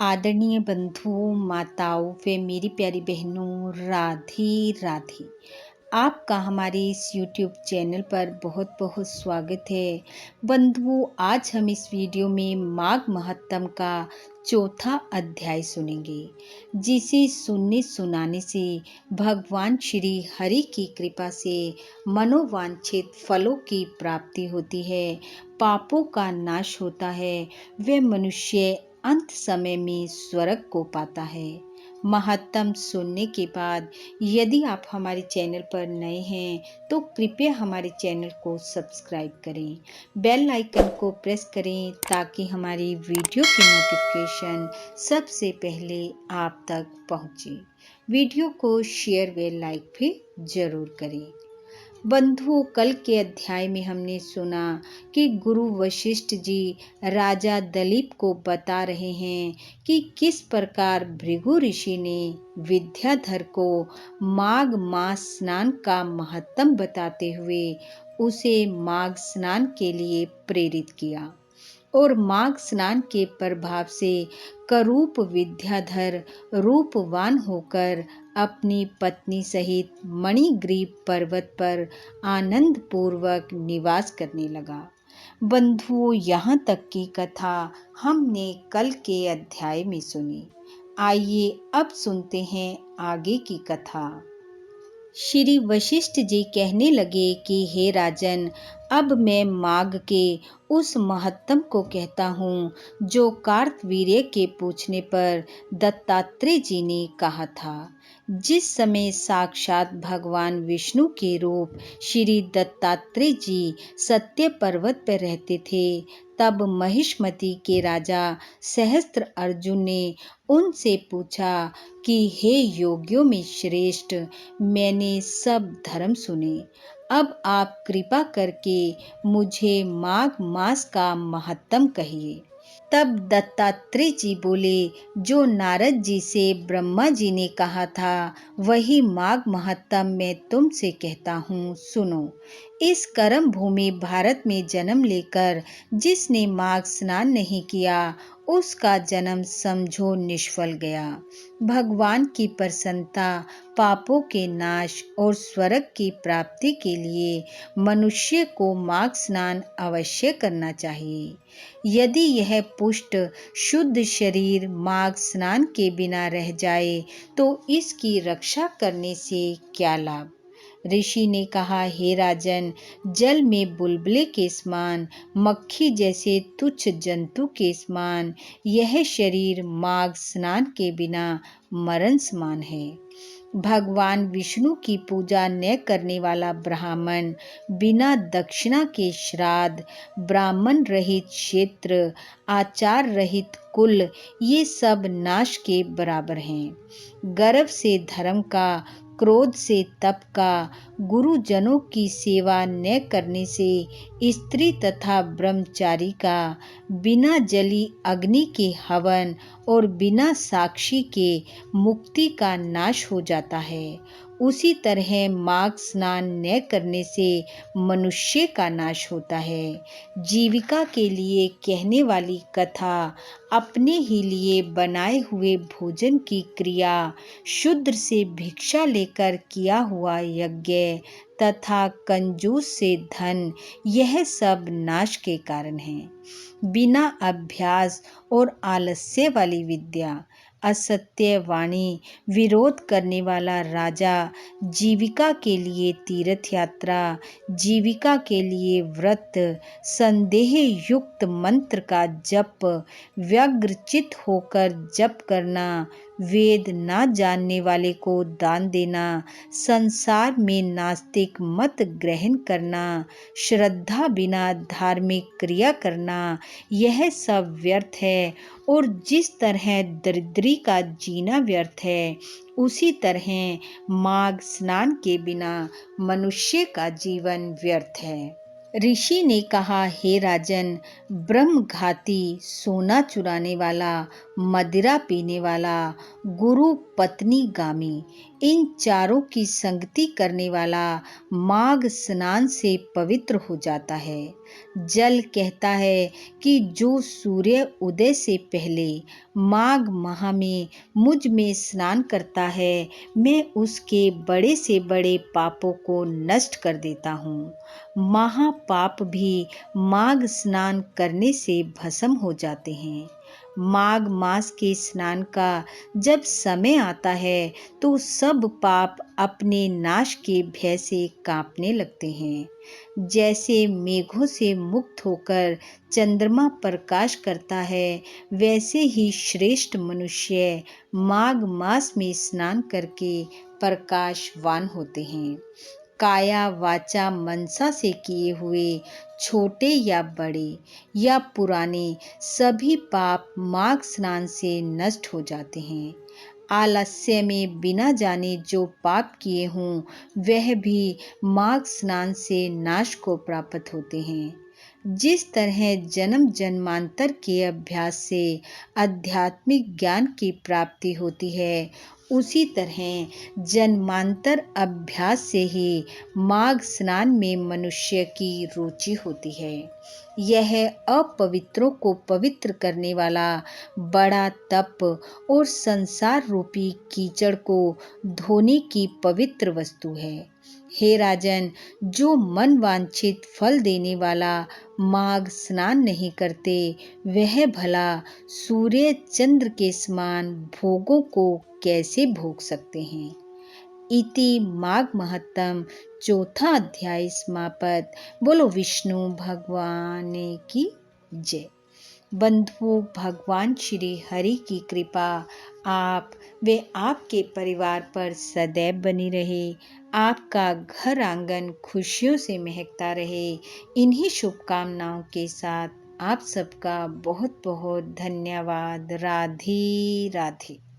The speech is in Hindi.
आदरणीय बंधुओं, माताओं व मेरी प्यारी बहनों, राधे राधे। आपका हमारे इस YouTube चैनल पर बहुत बहुत स्वागत है। बंधुओं, आज हम इस वीडियो में माघ महात्म का चौथा अध्याय सुनेंगे, जिसे सुनने सुनाने से भगवान श्री हरि की कृपा से मनोवांछित फलों की प्राप्ति होती है, पापों का नाश होता है, व मनुष्य अंत समय में स्वर्ग को पाता है। महात्म सुनने के बाद यदि आप हमारे चैनल पर नए हैं तो कृपया हमारे चैनल को सब्सक्राइब करें, बेल आइकन को प्रेस करें ताकि हमारी वीडियो की नोटिफिकेशन सबसे पहले आप तक पहुंचे। वीडियो को शेयर व लाइक भी जरूर करें। बंधुओं, कल के अध्याय में हमने सुना कि गुरु वशिष्ठ जी राजा दलीप को बता रहे हैं कि किस प्रकार भृगु ऋषि ने विद्याधर को माघ मास स्नान का महत्व बताते हुए उसे माघ स्नान के लिए प्रेरित किया और माघ स्नान के प्रभाव से करूप विद्याधर रूपवान होकर अपनी पत्नी सहित मणिग्रीव पर्वत पर आनंद पूर्वक निवास करने लगा। बंधुओं, यहाँ तक की कथा हमने कल के अध्याय में सुनी। आइए अब सुनते हैं आगे की कथा। श्री वशिष्ठ जी कहने लगे कि हे राजन, अब मैं माघ के उस महत्तम को कहता हूँ जो कार्तवीर्य के पूछने पर दत्तात्रेय जी ने कहा था। जिस समय साक्षात भगवान विष्णु के रूप श्री दत्तात्रेय जी सत्य पर्वत पर रहते थे, तब महिष्मति के राजा सहस्त्र अर्जुन ने उनसे पूछा कि हे योगियों में श्रेष्ठ, मैंने सब धर्म सुने, अब आप कृपा करके मुझे माघ मास का महत्तम कहिए। तब दत्तात्रेय जी बोले, जो नारद जी से ब्रह्मा जी ने कहा था वही माघ महत्तम मैं तुमसे कहता हूँ, सुनो। इस कर्म भूमि भारत में जन्म लेकर जिसने माघ स्नान नहीं किया उसका जन्म समझो निष्फल गया। भगवान की प्रसन्नता, पापों के नाश और स्वर्ग की प्राप्ति के लिए मनुष्य को माघ स्नान अवश्य करना चाहिए। यदि यह पुष्ट शुद्ध शरीर माघ स्नान के बिना रह जाए तो इसकी रक्षा करने से क्या लाभ। ऋषि ने कहा, हे राजन, जल में बुलबुले के समान, मक्खी जैसे तुच्छ जंतु के समान यह शरीर माघ स्नान के बिना मरण समान है। भगवान विष्णु की पूजा न करने वाला ब्राह्मण, बिना दक्षिणा के श्राद्ध, ब्राह्मण रहित क्षेत्र, आचार रहित कुल, ये सब नाश के बराबर हैं। गर्व से धर्म का, क्रोध से तप का, गुरुजनों की सेवा न करने से स्त्री तथा ब्रह्मचारी का, बिना जली अग्नि के हवन और बिना साक्षी के मुक्ति का नाश हो जाता है। उसी तरह माघ स्नान न करने से मनुष्य का नाश होता है। जीविका के लिए कहने वाली कथा अपने ही लिए बनाए हुए भोजन की क्रिया, शूद्र से भिक्षा लेकर किया हुआ यज्ञ तथा कंजूस से धन, यह सब नाश के कारण है। बिना अभ्यास और आलस्य वाली विद्या, असत्य वाणी, विरोध करने वाला राजा, जीविका के लिए तीर्थ यात्रा, जीविका के लिए व्रत, संदेह युक्त मंत्र का जप, व्यग्रचित होकर जप करना, वेद ना जानने वाले को दान देना, संसार में नास्तिक मत ग्रहण करना, श्रद्धा बिना धार्मिक क्रिया करना, यह सब व्यर्थ है। और जिस तरह दरिद्री का जीना व्यर्थ है, उसी तरह माघ स्नान के बिना मनुष्य का जीवन व्यर्थ है। ऋषि ने कहा, हे राजन, ब्रह्मघाती, सोना चुराने वाला, मदिरा पीने वाला, गुरु पत्नी गामी, इन चारों की संगति करने वाला माघ स्नान से पवित्र हो जाता है। जल कहता है कि जो सूर्य उदय से पहले माघ माह में मुझ में स्नान करता है, मैं उसके बड़े से बड़े पापों को नष्ट कर देता हूँ। महापाप भी माघ स्नान करने से भस्म हो जाते हैं। माघ मास के स्नान का जब समय आता है तो सब पाप अपने नाश के भय से कांपने लगते हैं। जैसे मेघों से मुक्त होकर चंद्रमा प्रकाश करता है, वैसे ही श्रेष्ठ मनुष्य माघ मास में स्नान करके प्रकाशवान होते हैं। काया वाचा मनसा से किए हुए छोटे या बड़े या पुराने सभी पाप माघ स्नान से नष्ट हो जाते हैं। आलस्य में बिना जाने जो पाप किए हों वह भी माघ स्नान से नाश को प्राप्त होते हैं। जिस तरह जन्म जन्मांतर के अभ्यास से आध्यात्मिक ज्ञान की प्राप्ति होती है, उसी तरह जन्मांतर अभ्यास से ही माघ स्नान में मनुष्य की रुचि होती है। यह अपवित्रों को पवित्र करने वाला बड़ा तप और संसार रूपी कीचड़ को धोने की पवित्र वस्तु है। हे राजन, जो मन वांछित फल देने वाला माघ स्नान नहीं करते, वह भला सूर्य चंद्र के समान भोगों को कैसे भोग सकते हैं। इति माघ महत्तम चौथा अध्याय समाप्त। बोलो विष्णु भगवान की जय। बंधुओं, भगवान श्री हरि की कृपा आप व आपके परिवार पर सदैव बनी रहे। आपका घर आंगन खुशियों से महकता रहे। इन्हीं शुभकामनाओं के साथ आप सबका बहुत बहुत धन्यवाद। राधे राधे।